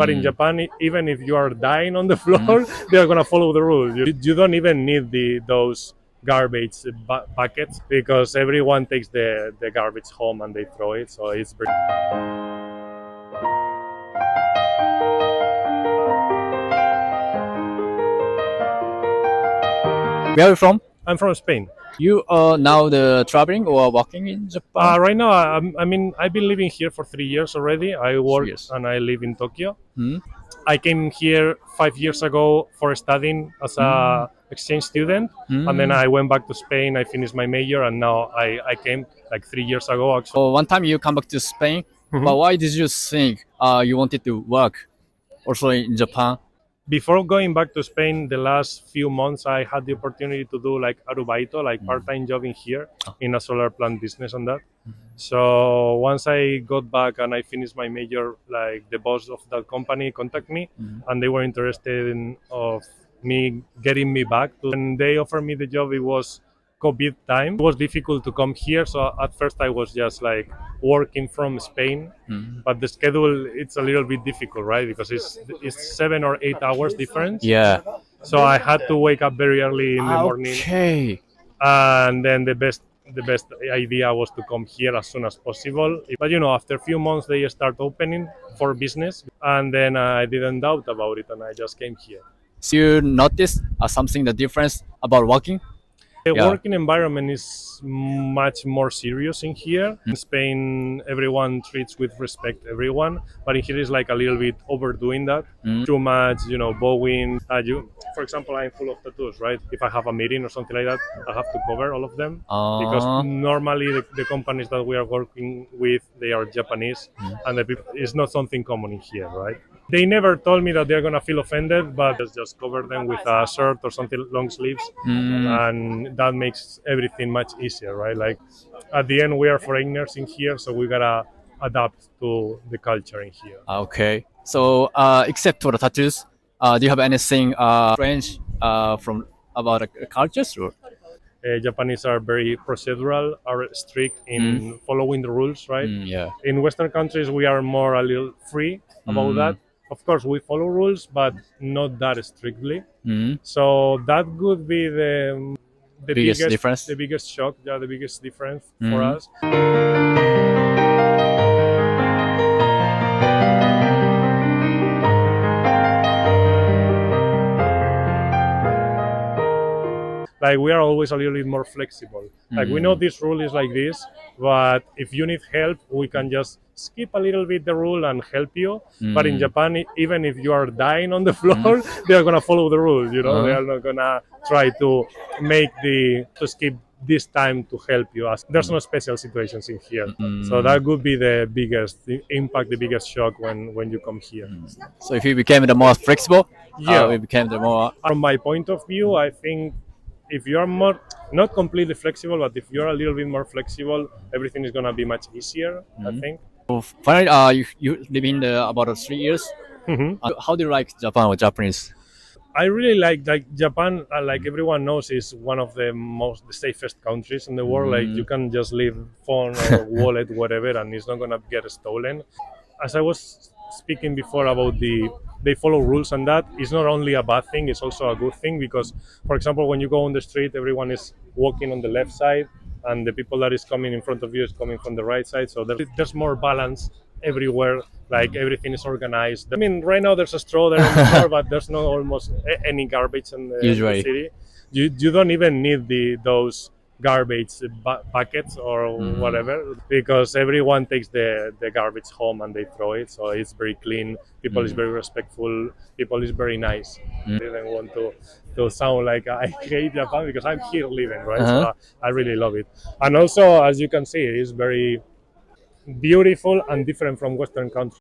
But in Japan, even if you are dying on the floor, they are gonna follow the rules. You don't even need those garbage buckets because everyone takes the garbage home and they throw it. So it's very. Where are you from? I'm from Spain. You are now the traveling or working in Japan? Right now, I've been living here for 3 years already. I work years. and I live in Tokyo. Hmm? I came here 5 years ago for studying as a exchange student, and then I went back to Spain. I finished my major, and now I came like 3 years ago. Actually, So one time you come back to Spain, but why did you think you wanted to work also in Japan? before going back to Spain, the last few months I had the opportunity to do like arubaito, like part-time job in here in a solar plant business on that. So once I got back and I finished my major, like the boss of that company contacted me, and they were interested in of me getting me back. When they offered me the job, it was COVID time. It was difficult to come here, so at first I was just like working from Spain, but the schedule it's a little bit difficult, right? Because it's 7 or 8 hours difference. Yeah. So I had to wake up very early in the morning, Okay. and then the best idea was to come here as soon as possible. But after a few months they start opening for business, and then I didn't doubt about it, and I just came here. So you noticed something the difference about working? The Yeah. working environment is much more serious in here. In Spain, everyone treats with respect everyone, but in here is like a little bit overdoing that. Too much, bowing. For example, I'm full of tattoos, right? If I have a meeting or something like that, I have to cover all of them because normally the companies that we are working with, they are Japanese, and it's not something common in here, right? They never told me that they're gonna feel offended, but just cover them with a shirt or something long sleeves, and that makes everything much easier, right? Like at the end, we are foreigners in here, so we gotta adapt to the culture in here. Okay. So except for the tattoos, do you have anything strange from about the cultures? Or? Japanese are very procedural, are strict in following the rules, right? Yeah. In Western countries, we are more a little free about that. Of course, we follow rules, but not that strictly. So that could be the Biggest difference? the biggest shock, yeah, the biggest difference for us. Like we are always a little bit more flexible. Like we know this rule is like this, but if you need help, we can just skip a little bit the rule and help you. But in Japan, even if you are dying on the floor, they are gonna follow the rules. They are not gonna try to to skip this time to help you. There's no special situations in here, so that could be the biggest impact, the biggest shock when you come here. So if you became the more flexible, Yeah. we became the more. From my point of view, I think if you are more not completely flexible, but if you're a little bit more flexible, everything is gonna be much easier. I think. Finally, you live in about 3 years. How do you like Japan or Japanese? I really like Japan. Like everyone knows, is one of the safest countries in the world. Like you can just leave phone or wallet, whatever, and it's not gonna get stolen. As I was speaking before about they follow rules, and that is not only a bad thing; it's also a good thing because, for example, when you go on the street, everyone is walking on the left side, and the people that is coming in front of you is coming from the right side. So there's more balance everywhere. Like everything is organized. I mean, right now there's a straw there on the floor, but there's not almost any garbage in the Usually. city. You don't even need those garbage buckets or whatever because everyone takes the garbage home and they throw it. So it's very clean. People is very respectful. People is very nice. I didn't want to sound like I hate Japan because I'm here living, right? So I really love it. And also, as you can see, it's very beautiful and different from Western countries.